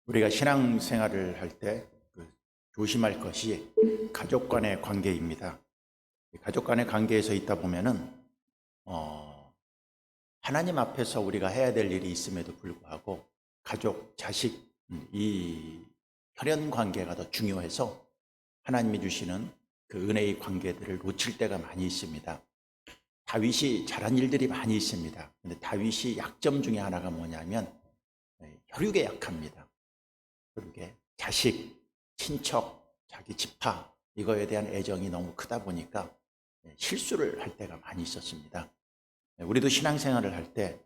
우리가 신앙생활을 할 때 조심할 것이 가족 간의 관계입니다. 가족 간의 관계에서 있다 보면은 하나님 앞에서 우리가 해야 될 일이 있음에도 불구하고 가족, 자식, 이 혈연 관계가 더 중요해서 하나님이 주시는 그 은혜의 관계들을 놓칠 때가 많이 있습니다. 다윗이 잘한 일들이 많이 있습니다. 근데 다윗이 약점 중에 하나가 뭐냐면 혈육에 약합니다. 그러게 자식, 친척, 자기 집화 이거에 대한 애정이 너무 크다 보니까 실수를 할 때가 많이 있었습니다. 우리도 신앙생활을 할 때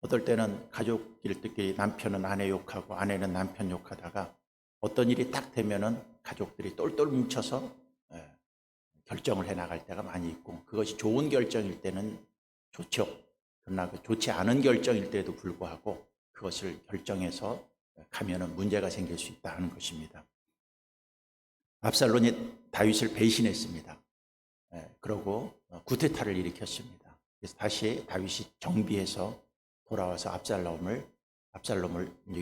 어떨 때는 가족끼리 남편은 아내 욕하고 아내는 남편 욕하다가 어떤 일이 딱 되면은 가족들이 똘똘 뭉쳐서 결정을 해 나갈 때가 많이 있고, 그것이 좋은 결정일 때는 좋죠. 그러나 좋지 않은 결정일 때에도 불구하고 그것을 결정해서 가면은 문제가 생길 수 있다는 것입니다. 압살롬이 다윗을 배신했습니다. 그러고 구테타를 일으켰습니다. 그래서 다시 다윗이 정비해서 돌아와서 압살롬을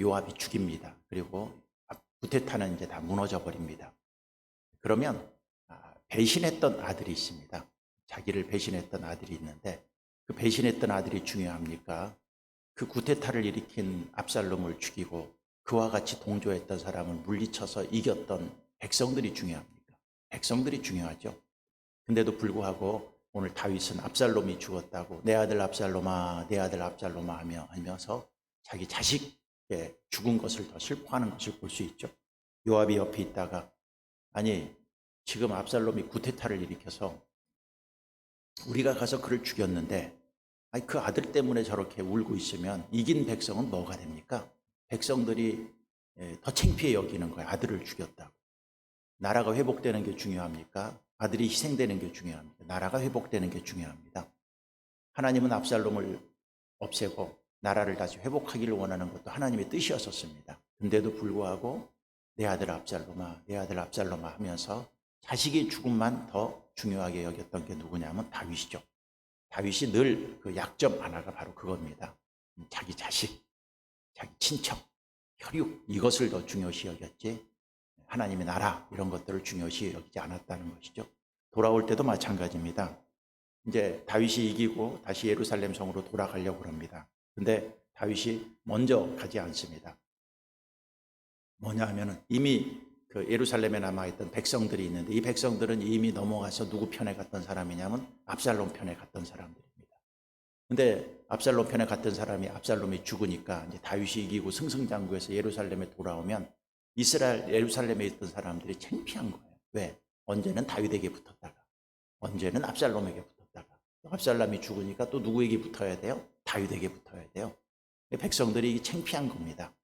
요압이 죽입니다. 그리고 구테타는 이제 다 무너져 버립니다. 그러면 배신했던 아들이 있습니다. 자기를 배신했던 아들이 있는데, 그 배신했던 아들이 중요합니까? 그 구테타를 일으킨 압살롬을 죽이고 그와 같이 동조했던 사람을 물리쳐서 이겼던 백성들이 중요합니까? 백성들이 중요하죠. 근데도 불구하고 오늘 다윗은 압살롬이 죽었다고 내 아들 압살롬아, 내 아들 압살롬아 하면서 자기 자식의 죽은 것을 더 슬퍼하는 것을 볼 수 있죠. 요압이 옆에 있다가, 아니 지금 압살롬이 구테타를 일으켜서 우리가 가서 그를 죽였는데, 아니 그 아들 때문에 저렇게 울고 있으면 이긴 백성은 뭐가 됩니까? 백성들이 더 창피해 여기는 거예요. 아들을 죽였다고. 나라가 회복되는 게 중요합니까? 아들이 희생되는 게 중요합니다. 나라가 회복되는 게 중요합니다. 하나님은 압살롬을 없애고 나라를 다시 회복하기를 원하는 것도 하나님의 뜻이었었습니다. 근데도 불구하고 내 아들 압살롬아, 내 아들 압살롬아 하면서 자식의 죽음만 더 중요하게 여겼던 게 누구냐면 다윗이죠. 다윗이 늘 그 약점 하나가 바로 그겁니다. 자기 자식, 자기 친척, 혈육 이것을 더 중요시 여겼지 하나님의 나라 이런 것들을 중요시 여기지 않았다는 것이죠. 돌아올 때도 마찬가지입니다. 이제 다윗이 이기고 다시 예루살렘 성으로 돌아가려고 합니다. 근데 다윗이 먼저 가지 않습니다. 뭐냐 하면은 이미 그 예루살렘에 남아있던 백성들이 있는데, 이 백성들은 이미 넘어가서 누구 편에 갔던 사람이냐면 압살롬 편에 갔던 사람들입니다. 근데 압살롬 편에 갔던 사람이 압살롬이 죽으니까 이제 다윗이 이기고 승승장구해서 예루살렘에 돌아오면 이스라엘 예루살렘에 있던 사람들이 창피한 거예요. 왜? 언제는 다윗에게 붙었다가 언제는 압살롬에게 붙었다가 압살롬이 죽으니까 또 누구에게 붙어야 돼요? 다윗에게 붙어야 돼요. 백성들이 창피한 겁니다.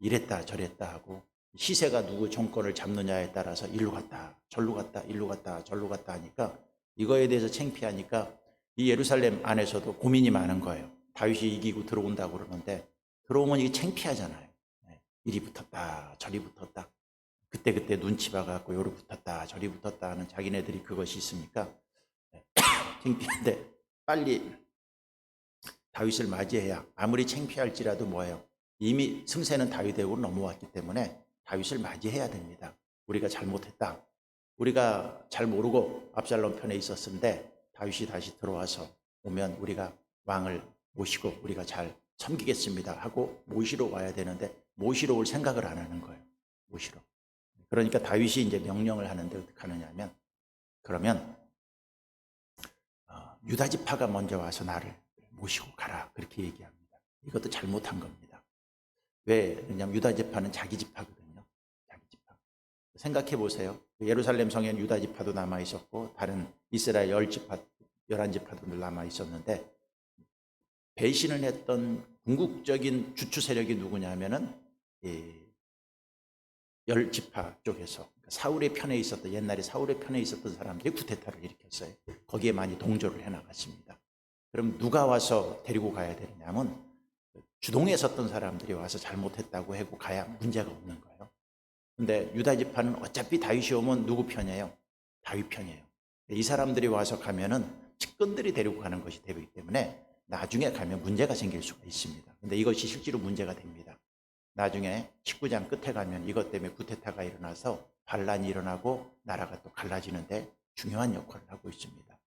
이랬다 저랬다 하고 시세가 누구 정권을 잡느냐에 따라서 일로 갔다 절로 갔다 일로 갔다 절로 갔다 하니까 이거에 대해서 창피하니까 이 예루살렘 안에서도 고민이 많은 거예요. 다윗이 이기고 들어온다고 그러는데 들어오면 이게 창피하잖아요. 이리 붙었다 저리 붙었다 그때 눈치 봐갖고 요리 붙었다 저리 붙었다 하는 자기네들이 그것이 있으니까 창피한데 빨리 다윗을 맞이해야, 아무리 창피할지라도 뭐예요? 이미 승세는 다윗에게로 넘어왔기 때문에 다윗을 맞이해야 됩니다. 우리가 잘못했다. 우리가 잘 모르고 압살롬 편에 있었는데 다윗이 다시 들어와서 오면 우리가 왕을 모시고 우리가 잘 섬기겠습니다 하고 모시러 와야 되는데 모시러 올 생각을 안 하는 거예요. 모시러. 그러니까 다윗이 이제 명령을 하는데 어떻게 하느냐면, 그러면 유다 지파가 먼저 와서 나를 모시고 가라 그렇게 얘기합니다. 이것도 잘못한 겁니다. 왜? 왜냐하면 유다 지파는 자기 지파거든요. 자기 지파. 생각해 보세요. 예루살렘 성에는 유다 지파도 남아 있었고 다른 이스라엘 10지파, 11지파도 남아 있었는데, 배신을 했던 궁극적인 주축 세력이 누구냐면은 10지파 쪽에서 사울의 편에 있었던, 옛날에 사울의 편에 있었던 사람들이 쿠데타를 일으켰어요. 거기에 많이 동조를 해나갔습니다. 그럼 누가 와서 데리고 가야 되느냐면 주동에 섰던 사람들이 와서 잘못했다고 하고 가야 문제가 없는 거예요. 근데 유다 지파는 어차피 다윗이 오면 누구 편이에요? 다윗 편이에요. 이 사람들이 와서 가면은 측근들이 데리고 가는 것이 되기 때문에 나중에 가면 문제가 생길 수가 있습니다. 근데 이것이 실제로 문제가 됩니다. 나중에 19장 끝에 가면 이것 때문에 쿠데타가 일어나서 반란이 일어나고 나라가 또 갈라지는데 중요한 역할을 하고 있습니다.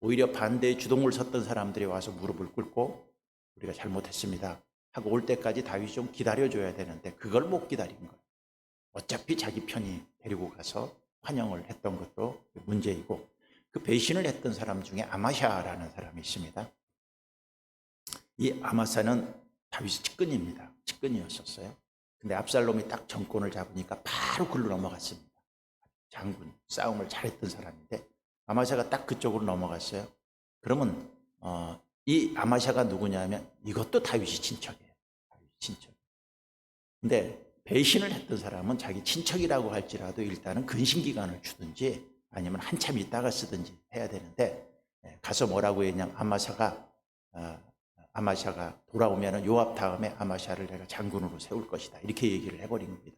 오히려 반대에 주동을 섰던 사람들이 와서 무릎을 꿇고 우리가 잘못했습니다 하고 올 때까지 다윗이 좀 기다려줘야 되는데 그걸 못 기다린 거예요. 어차피 자기 편이 데리고 가서 환영을 했던 것도 문제이고, 그 배신을 했던 사람 중에 아마샤라는 사람이 있습니다. 이 아마샤는 다윗의 측근입니다. 측근이었었어요. 근데 압살롬이 딱 정권을 잡으니까 바로 글로 넘어갔습니다. 장군, 싸움을 잘했던 사람인데 아마샤가 딱 그쪽으로 넘어갔어요. 그러면 이 아마샤가 누구냐면 이것도 다윗이 친척이에요. 다윗 친척. 근데 배신을 했던 사람은 자기 친척이라고 할지라도 일단은 근신기간을 주든지 아니면 한참 있다가 쓰든지 해야 되는데, 가서 뭐라고 했냐, 아마샤가 돌아오면 요압 다음에 아마샤를 내가 장군으로 세울 것이다 이렇게 얘기를 해버린 겁니다.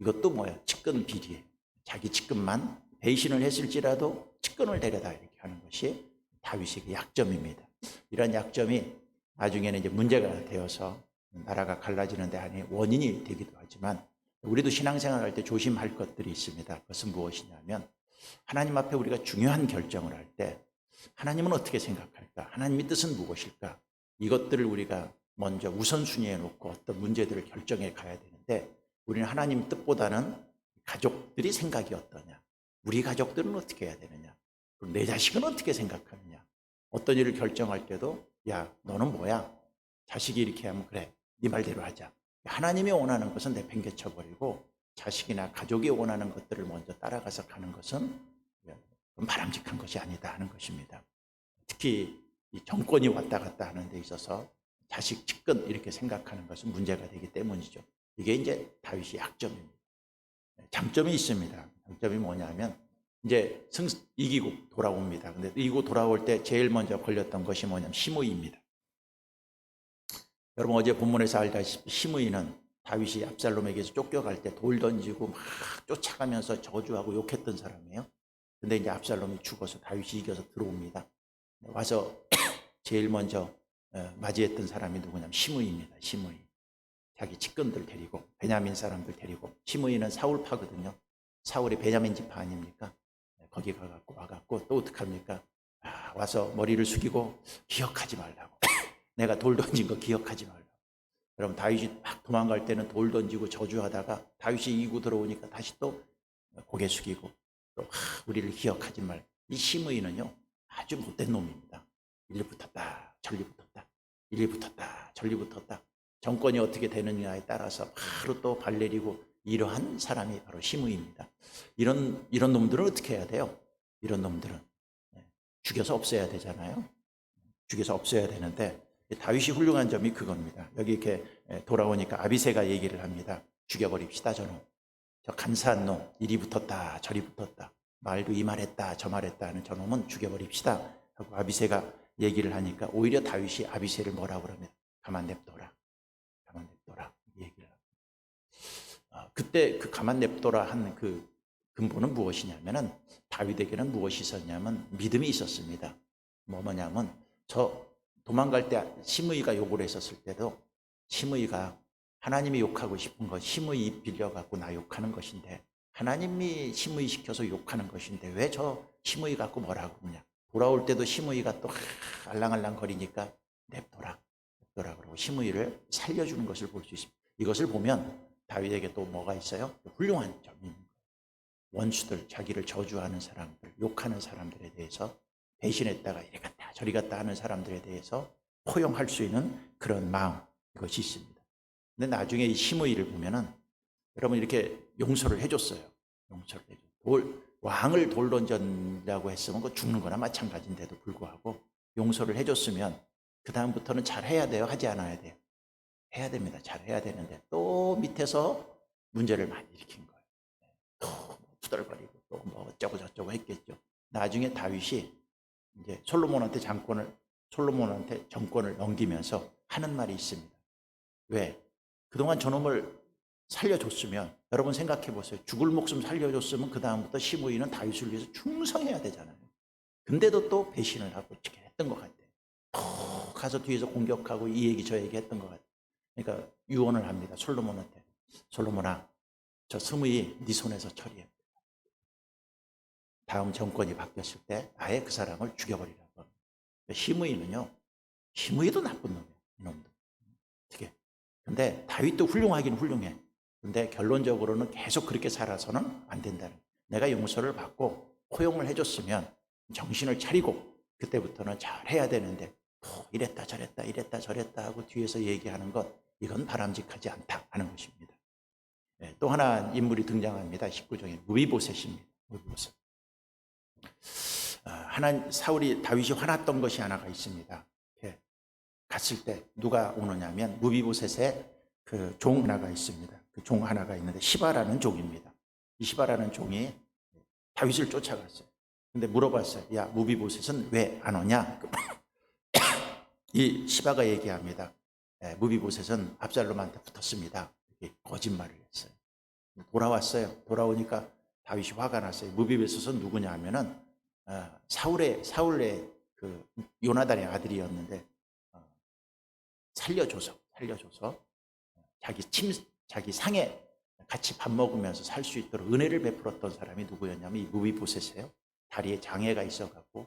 이것도 뭐야, 측근 비리예요. 자기 측근만 배신을 했을지라도 측근을 데려다 이렇게 하는 것이 다윗의 약점입니다. 이런 약점이 나중에는 이제 문제가 되어서 나라가 갈라지는 데 하나의 원인이 되기도 하지만, 우리도 신앙생활할 때 조심할 것들이 있습니다. 그것은 무엇이냐면, 하나님 앞에 우리가 중요한 결정을 할 때 하나님은 어떻게 생각할까? 하나님의 뜻은 무엇일까? 이것들을 우리가 먼저 우선순위에 놓고 어떤 문제들을 결정해 가야 되는데, 우리는 하나님 뜻보다는 가족들이 생각이 어떠냐, 우리 가족들은 어떻게 해야 되느냐, 그리고 내 자식은 어떻게 생각하느냐, 어떤 일을 결정할 때도 야 너는 뭐야, 자식이 이렇게 하면 그래 네 말대로 하자. 하나님이 원하는 것은 내팽개쳐버리고 자식이나 가족이 원하는 것들을 먼저 따라가서 가는 것은 바람직한 것이 아니다 하는 것입니다. 특히 이 정권이 왔다 갔다 하는 데 있어서 자식 측근 이렇게 생각하는 것은 문제가 되기 때문이죠. 이게 이제 다윗의 약점입니다. 장점이 있습니다. 장점이 뭐냐면 이제 이기고 돌아옵니다. 근데 이기고 돌아올 때 제일 먼저 걸렸던 것이 뭐냐면 시므이입니다. 여러분 어제 본문에서 알다시피 시므이는 다윗이 압살롬에게서 쫓겨갈 때 돌 던지고 막 쫓아가면서 저주하고 욕했던 사람이에요. 근데 이제 압살롬이 죽어서 다윗이 이겨서 들어옵니다. 와서 제일 먼저 맞이했던 사람이 누구냐면 시므이입니다. 시므이. 자기 측근들 데리고, 베냐민 사람들 데리고. 시므이는 사울파거든요. 사울이 베냐민 지파 아닙니까? 거기 가갖고 와갖고 또 어떡합니까? 와서 머리를 숙이고 기억하지 말라고. 내가 돌 던진 거 기억하지 말라고. 그럼 다윗이 막 도망갈 때는 돌 던지고 저주하다가 다윗이 이기고 들어오니까 다시 또 고개 숙이고 또 우리를 기억하지 말. 이 시므이는요 아주 못된 놈입니다. 일리 붙었다 전리 붙었다, 일리 붙었다 전리 붙었다. 정권이 어떻게 되느냐에 따라서 바로 또 발 내리고 이러한 사람이 바로 시므이입니다. 이런 놈들은 어떻게 해야 돼요? 이런 놈들은 죽여서 없애야 되잖아요. 죽여서 없애야 되는데 다윗이 훌륭한 점이 그겁니다. 여기 이렇게 돌아오니까 아비새가 얘기를 합니다. 죽여버립시다 저놈. 저 간사한 놈, 이리 붙었다 저리 붙었다, 말도 이 말했다 저 말했다 하는 저놈은 죽여버립시다 하고 아비새가 얘기를 하니까 오히려 다윗이 아비새를 뭐라고 그러면 가만 냅둬라, 가만 냅둬라 얘기를 합니다. 그때 그 가만 냅둬라 한 그 근본은 무엇이냐면은, 다윗에게는 무엇이 있었냐면 믿음이 있었습니다. 뭐냐면 저 도망갈 때 시므이가 욕을 했었을 때도 시므이가 하나님이 욕하고 싶은 것, 시므이 빌려갖고 나 욕하는 것인데, 하나님이 시므이 시켜서 욕하는 것인데 왜 저 시므이 갖고 뭐라고 그러냐. 돌아올 때도 시므이가 또 알랑알랑 거리니까 냅둬라 그러고 시므이를 살려주는 것을 볼 수 있습니다. 이것을 보면 다윗에게 또 뭐가 있어요? 훌륭한 점이 있는 거예요. 원수들, 자기를 저주하는 사람들, 욕하는 사람들에 대해서 배신했다가 이리 갔다 저리 갔다 하는 사람들에 대해서 포용할 수 있는 그런 마음, 이것이 있습니다. 근데 나중에 이 시므이를 보면은 여러분 이렇게 용서를 해줬어요. 용서를 해줘. 왕을 돌 던졌다고 했으면 그 죽는 거나 마찬가지인데도 불구하고 용서를 해줬으면 그 다음부터는 잘 해야 돼요? 하지 않아야 돼요? 해야 됩니다. 잘 해야 되는데 또 밑에서 문제를 많이 일으킨 거예요. 또 투덜거리고 또 뭐 어쩌고 저쩌고 했겠죠. 나중에 다윗이 이제 솔로몬한테 정권을 넘기면서 하는 말이 있습니다. 왜? 그동안 저놈을 살려줬으면, 여러분 생각해 보세요. 죽을 목숨 살려줬으면 그 다음부터 시므이는 다윗을 위해서 충성해야 되잖아요. 근데도 또 배신을 하고 이렇게 했던 것 같아요. 또 가서 뒤에서 공격하고 이 얘기 저 얘기 했던 것 같아요. 그러니까 유언을 합니다. 솔로몬한테. 솔로몬아, 저 스무이 네 손에서 처리해. 다음 정권이 바뀌었을 때 아예 그 사람을 죽여버리라고. 시므이는요, 시므이도 나쁜 놈이에요. 이놈도. 어떻게? 근데 다윗도 훌륭하긴 훌륭해. 근데 결론적으로는 계속 그렇게 살아서는 안 된다는 거예요. 내가 용서를 받고 포용을 해줬으면 정신을 차리고 그때부터는 잘 해야 되는데 이랬다 저랬다 이랬다 저랬다 하고 뒤에서 얘기하는 것, 이건 바람직하지 않다 하는 것입니다. 또 하나 인물이 등장합니다. 19장에 무비보셋입니다. 무비보셋. 사울이 다윗이 화났던 것이 하나가 있습니다. 갔을 때 누가 오느냐면 무비보셋의 그 종 하나가 있습니다. 그 종 하나가 있는데 시바라는 종입니다. 이 시바라는 종이 다윗을 쫓아갔어요. 근데 물어봤어요. 야, 무비보셋은 왜 안 오냐? 이 시바가 얘기합니다. 무비보셋은 압살롬한테 붙었습니다. 이렇게 거짓말을 했어요. 돌아왔어요. 돌아오니까 다윗이 화가 났어요. 무비보셋은 누구냐 하면은 사울의 그 요나단의 아들이었는데 살려줘서 자기 상에 같이 밥 먹으면서 살 수 있도록 은혜를 베풀었던 사람이 누구였냐면 이 무비보셋이에요. 다리에 장애가 있어갖고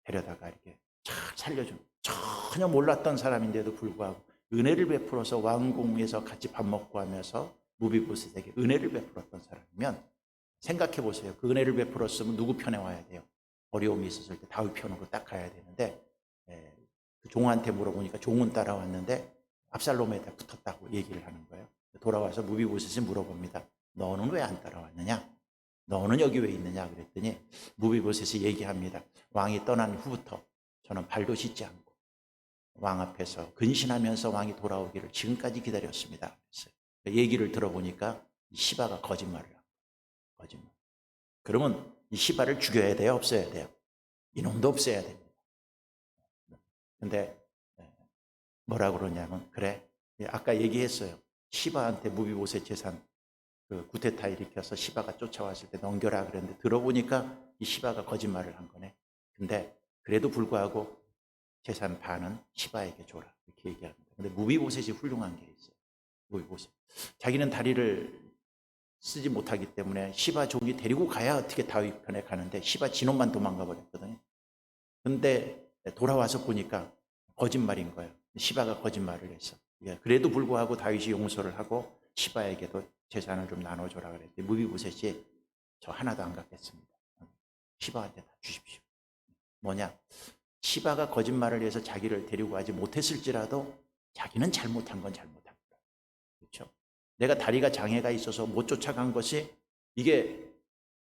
데려다가 이렇게 잘 살려준, 전혀 몰랐던 사람인데도 불구하고 은혜를 베풀어서 왕궁에서 같이 밥 먹고 하면서 무비보셋에게 은혜를 베풀었던 사람이면 생각해 보세요. 그 은혜를 베풀었으면 누구 편에 와야 돼요? 어려움이 있었을 때 다윗 편으로 딱 가야 되는데 그 종한테 물어보니까 종은 따라왔는데 압살롬에다 붙었다고 얘기를 하는 거예요. 돌아와서 무비보셋이 물어봅니다. 너는 왜 안 따라왔느냐? 너는 여기 왜 있느냐? 그랬더니 무비보셋이 얘기합니다. 왕이 떠난 후부터 저는 발도 씻지 않고 왕 앞에서 근신하면서 왕이 돌아오기를 지금까지 기다렸습니다. 그랬어요. 얘기를 들어보니까 이 시바가 거짓말을 한 거예요. 거짓말. 그러면 이 시바를 죽여야 돼요? 없애야 돼요? 이놈도 없애야 됩니다. 근데 뭐라 그러냐면, 그래, 아까 얘기했어요. 시바한테 무비보셋 재산 그 구테타 일으켜서 시바가 쫓아왔을 때 넘겨라 그랬는데 들어보니까 이 시바가 거짓말을 한 거네. 근데 그래도 불구하고 재산 반은 시바에게 줘라 이렇게 얘기합니다. 근데 무비보셋이 훌륭한 게 있어요. 무비보셋. 자기는 다리를 쓰지 못하기 때문에 시바 종이 데리고 가야 어떻게 다윗 편에 가는데 시바 진원만 도망가 버렸거든요. 근데 돌아와서 보니까 거짓말인 거예요. 시바가 거짓말을 했어. 그래도 불구하고 다윗이 용서를 하고 시바에게도 재산을 좀 나눠줘라 그랬더니 무비보셋이 저 하나도 안 갖겠습니다. 시바한테 다 주십시오. 뭐냐? 시바가 거짓말을 해서 자기를 데리고 가지 못했을지라도 자기는 잘못한 건 잘못한 거다. 그렇죠? 내가 다리가 장애가 있어서 못 쫓아간 것이 이게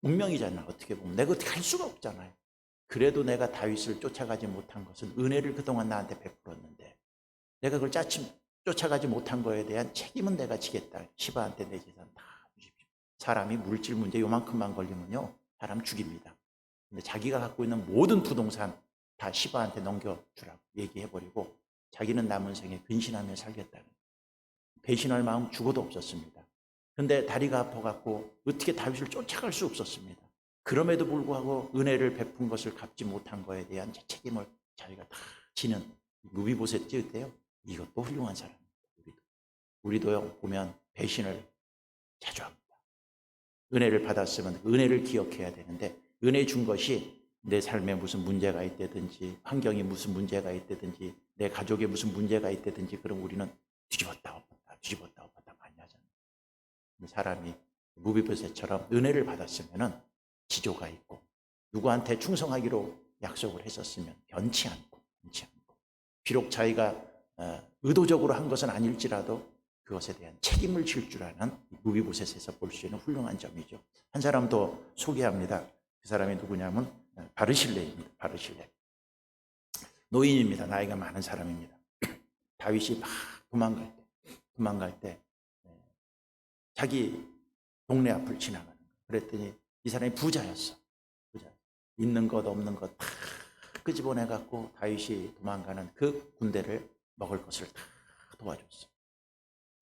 운명이잖아. 어떻게 보면 내가 어떻게 할 수가 없잖아요. 그래도 내가 다윗을 쫓아가지 못한 것은 은혜를 그동안 나한테 베풀었는데 내가 그걸 쫓아가지 못한 거에 대한 책임은 내가 지겠다. 시바한테 내 재산 다 주십시오. 사람이 물질 문제 요만큼만 걸리면요 사람 죽입니다. 근데 자기가 갖고 있는 모든 부동산 다 시바한테 넘겨주라고 얘기해버리고 자기는 남은 생에 근신하며 살겠다는 배신할 마음 죽어도 없었습니다. 근데 다리가 아파갖고 어떻게 다윗을 쫓아갈 수 없었습니다. 그럼에도 불구하고 은혜를 베푼 것을 갚지 못한 거에 대한 책임을 자기가 다 지는 무비보셋 어때요? 이것도 훌륭한 사람입니다. 우리도요 보면 배신을 자주 합니다. 은혜를 받았으면 은혜를 기억해야 되는데 은혜 준 것이 내 삶에 무슨 문제가 있다든지 환경에 무슨 문제가 있다든지 내 가족에 무슨 문제가 있다든지 그럼 우리는 뒤집었다 엎었다 많이 하잖아요. 사람이 무비보셋처럼 은혜를 받았으면 지조가 있고 누구한테 충성하기로 약속을 했었으면 변치 않고 비록 자기가 의도적으로 한 것은 아닐지라도 그것에 대한 책임을 질 줄 아는 무비보셋에서 볼 수 있는 훌륭한 점이죠. 한 사람 더 소개합니다. 그 사람이 누구냐면 바르실레입니다. 바르실레. 노인입니다. 나이가 많은 사람입니다. 다윗이 막 도망갈 때 자기 동네 앞을 지나가는 거예요. 그랬더니 이 사람이 부자였어. 있는 것 없는 것 다 끄집어내갖고 다윗이 도망가는 그 군대를 먹을 것을 다 도와줬어.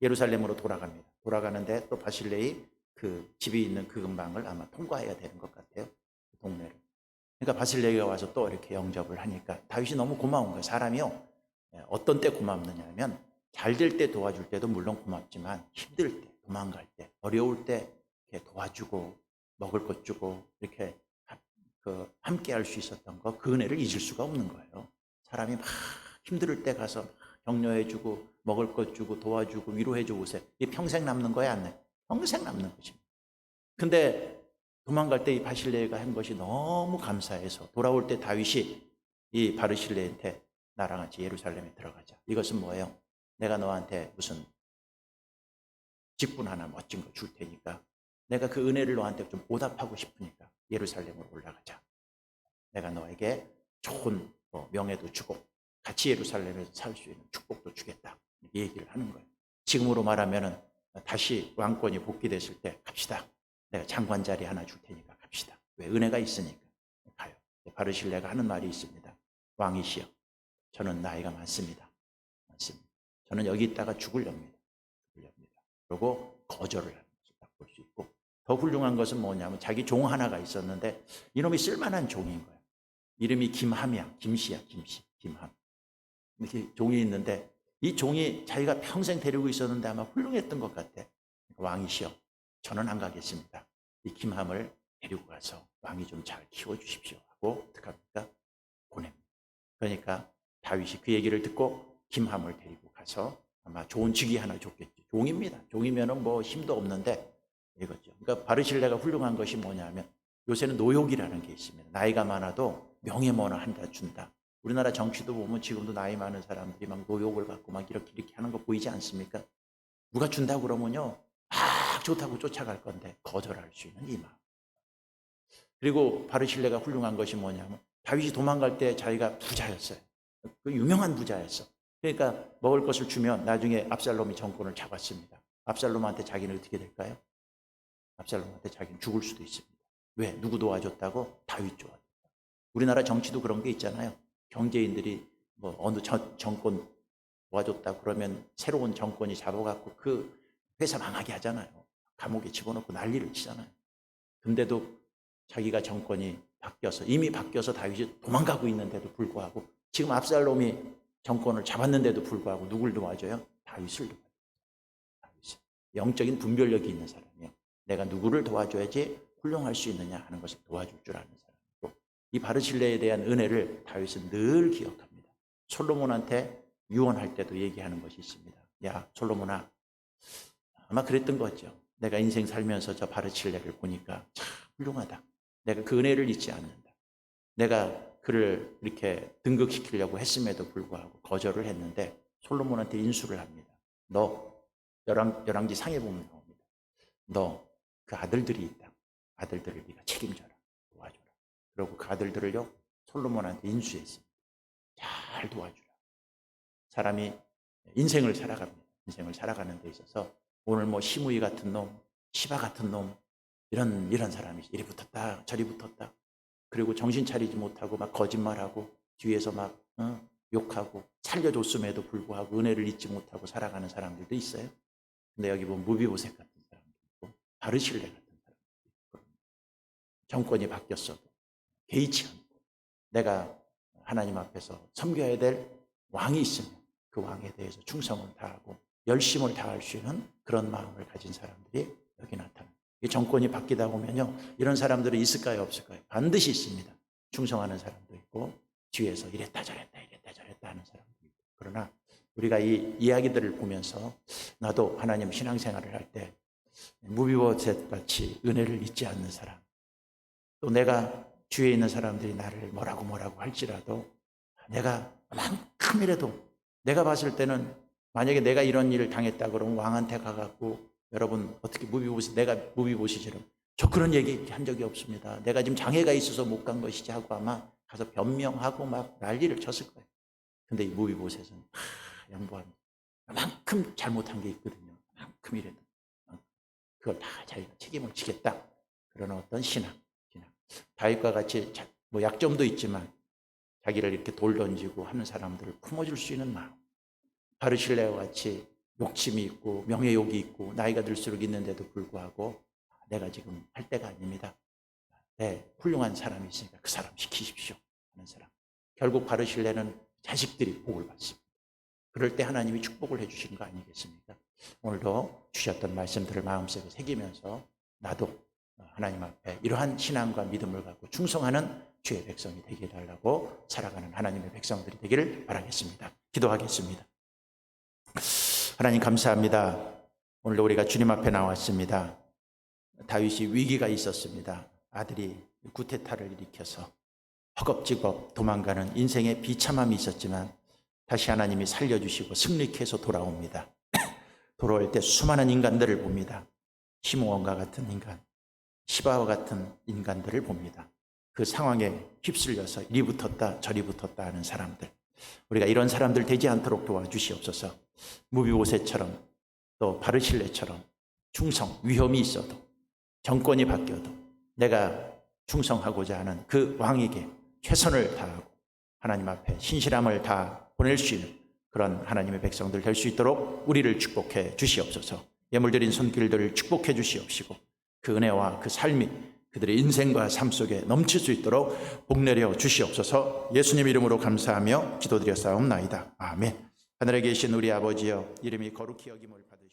예루살렘으로 돌아갑니다. 돌아가는데 또 바실레이 그 집이 있는 그 근방을 아마 통과해야 되는 것 같아요. 그 동네를. 그러니까 바실레이가 와서 또 이렇게 영접을 하니까 다윗이 너무 고마운 거예요. 사람이요. 어떤 때 고맙느냐 하면 잘 될 때 도와줄 때도 물론 고맙지만 힘들 때 도망갈 때, 어려울 때 이렇게 도와주고 먹을 것 주고 이렇게 함께 할 수 있었던 거, 그 은혜를 잊을 수가 없는 거예요. 사람이 막 힘들 때 가서 막 격려해주고 먹을 것 주고 도와주고 위로해주고 오세요. 이게 평생 남는 거야, 안 돼? 평생 남는 것입니다. 근데 도망갈 때 이 바실레가 한 것이 너무 감사해서 돌아올 때 다윗이 이 바르실레한테 나랑 같이 예루살렘에 들어가자. 이것은 뭐예요? 내가 너한테 무슨 직분 하나 멋진 거 줄 테니까 내가 그 은혜를 너한테 좀 보답하고 싶으니까 예루살렘으로 올라가자. 내가 너에게 좋은 명예도 주고 같이 예루살렘에서 살 수 있는 축복도 주겠다. 이렇게 얘기를 하는 거예요. 지금으로 말하면 다시 왕권이 복귀됐을 때 갑시다. 내가 장관 자리 하나 줄 테니까 갑시다. 왜? 은혜가 있으니까 가요. 바르실레가 하는 말이 있습니다. 왕이시여, 저는 나이가 많습니다. 저는 여기 있다가 죽으렵니다. 그리고 거절을 하는 것을 딱 볼 수 있고, 더 훌륭한 것은 뭐냐면 자기 종 하나가 있었는데 이놈이 쓸만한 종인 거예요. 이름이 김함이야. 김씨야. 김함. 이렇게 종이 있는데 이 종이 자기가 평생 데리고 있었는데 아마 훌륭했던 것 같아. 왕이시여, 저는 안 가겠습니다. 이 김함을 데리고 가서 왕이 좀 잘 키워주십시오 하고 어떡합니까? 보냅니다. 그러니까 다윗이 그 얘기를 듣고 김함을 데리고 가서 아마 좋은 직위 하나 줬겠죠. 종입니다. 종이면은 뭐 힘도 없는데 이거죠. 그러니까 바르실레가 훌륭한 것이 뭐냐면 요새는 노욕이라는 게 있습니다. 나이가 많아도 명예뭐나 한다 준다. 우리나라 정치도 보면 지금도 나이 많은 사람들이 막 노욕을 받고 막 이렇게 하는 거 보이지 않습니까? 누가 준다고 그러면요, 막 좋다고 쫓아갈 건데 거절할 수 있는 이 마음. 그리고 바르실레가 훌륭한 것이 뭐냐면 다윗이 도망갈 때 자기가 부자였어요. 그 유명한 부자였어. 그러니까 먹을 것을 주면 나중에 압살롬이 정권을 잡았습니다. 압살롬한테 자기는 어떻게 될까요? 압살롬한테 자기는 죽을 수도 있습니다. 왜? 누구 도와줬다고? 다윗 도와줬다. 우리나라 정치도 그런 게 있잖아요. 경제인들이 뭐 어느 정권 도와줬다 그러면 새로운 정권이 잡아갖고 그 회사 망하게 하잖아요. 감옥에 집어넣고 난리를 치잖아요. 근데도 자기가 정권이 바뀌어서 이미 바뀌어서 다윗이 도망가고 있는데도 불구하고 지금 압살롬이 정권을 잡았는데도 불구하고 누굴 도와줘요? 다윗을 도와줘요. 다윗을. 영적인 분별력이 있는 사람이에요. 내가 누구를 도와줘야지 훌륭할 수 있느냐 하는 것을 도와줄 줄 아는 사람이고, 이 바르실레에 대한 은혜를 다윗은 늘 기억합니다. 솔로몬한테 유언할 때도 얘기하는 것이 있습니다. 야, 솔로몬아, 아마 그랬던 거죠. 내가 인생 살면서 저 바르실레를 보니까 참 훌륭하다. 내가 그 은혜를 잊지 않는다. 내가 그를 이렇게 등극시키려고 했음에도 불구하고 거절을 했는데 솔로몬한테 인수를 합니다. 너 열왕기 상에 보면 나옵니다. 너 그 아들들이 있다. 아들들을 네가 책임져라. 도와줘라. 그리고 그 아들들을요 솔로몬한테 인수했습니다. 잘 도와주라. 사람이 인생을 살아갑니다. 인생을 살아가는 데 있어서 오늘 뭐 시무이 같은 놈, 시바 같은 놈 이런 사람이 이리 붙었다 저리 붙었다. 그리고 정신 차리지 못하고 막 거짓말하고 뒤에서 막 욕하고 살려줬음에도 불구하고 은혜를 잊지 못하고 살아가는 사람들도 있어요. 근데 여기 보면 무비보셋 같은 사람도 있고 바르실레 같은 사람도 있고 정권이 바뀌었어도 개의치 않고 내가 하나님 앞에서 섬겨야 될 왕이 있으면 그 왕에 대해서 충성을 다하고 열심을 다할 수 있는 그런 마음을 가진 사람들이 여기 나타납니다. 이 정권이 바뀌다 보면요 이런 사람들이 있을까요 없을까요? 반드시 있습니다. 충성하는 사람도 있고 뒤에서 이랬다 저랬다 하는 사람도 있고. 그러나 우리가 이 이야기들을 보면서 나도 하나님 신앙생활을 할 때 무비보셋 같이 은혜를 잊지 않는 사람, 또 내가 주위에 있는 사람들이 나를 뭐라고 할지라도 내가 만큼이라도 내가 봤을 때는 만약에 내가 이런 일을 당했다 그러면 왕한테 가갖고 여러분 어떻게 내가 무비보셋처럼 저 그런 얘기 한 적이 없습니다. 내가 지금 장애가 있어서 못 간 것이지 하고 아마 가서 변명하고 막 난리를 쳤을 거예요. 근데 이 무비보셋은 양보합니다. 만큼 잘못한 게 있거든요. 만큼이라도 그걸 다 자기가 책임을 지겠다. 그런 어떤 신앙. 다윗과 같이 뭐 약점도 있지만 자기를 이렇게 돌 던지고 하는 사람들을 품어줄 수 있는 마음. 바르실레와 같이 욕심이 있고 명예욕이 있고 나이가 들수록 있는데도 불구하고 내가 지금 할 때가 아닙니다. 훌륭한 사람이 있으니까 그 사람 시키십시오 하는 사람. 결국 바르실레는 자식들이 복을 받습니다. 그럴 때 하나님이 축복을 해주시는 거 아니겠습니까? 오늘도 주셨던 말씀들을 마음속에 새기면서 나도 하나님 앞에 이러한 신앙과 믿음을 갖고 충성하는 주의 백성이 되게 해달라고 살아가는 하나님의 백성들이 되기를 바라겠습니다. 기도하겠습니다. 하나님 감사합니다. 오늘도 우리가 주님 앞에 나왔습니다. 다윗이 위기가 있었습니다. 아들이 구테타를 일으켜서 허겁지겁 도망가는 인생의 비참함이 있었지만 다시 하나님이 살려주시고 승리케 해서 돌아옵니다. 돌아올 때 수많은 인간들을 봅니다. 시므온과 같은 인간, 시바와 같은 인간들을 봅니다. 그 상황에 휩쓸려서 이리 붙었다 저리 붙었다 하는 사람들, 우리가 이런 사람들 되지 않도록 도와주시옵소서. 무비보셋처럼 또 바르실레처럼 충성, 위험이 있어도 정권이 바뀌어도 내가 충성하고자 하는 그 왕에게 최선을 다하고 하나님 앞에 신실함을 다 보낼 수 있는 그런 하나님의 백성들 될 수 있도록 우리를 축복해 주시옵소서. 예물드린 손길들을 축복해 주시옵시고 그 은혜와 그 삶이 그들의 인생과 삶 속에 넘칠 수 있도록 복내려 주시옵소서. 예수님 이름으로 감사하며 기도드렸사옵나이다. 아멘. 하늘에 계신 우리 아버지여, 이름이 거룩히 여김을 받으시옵소서.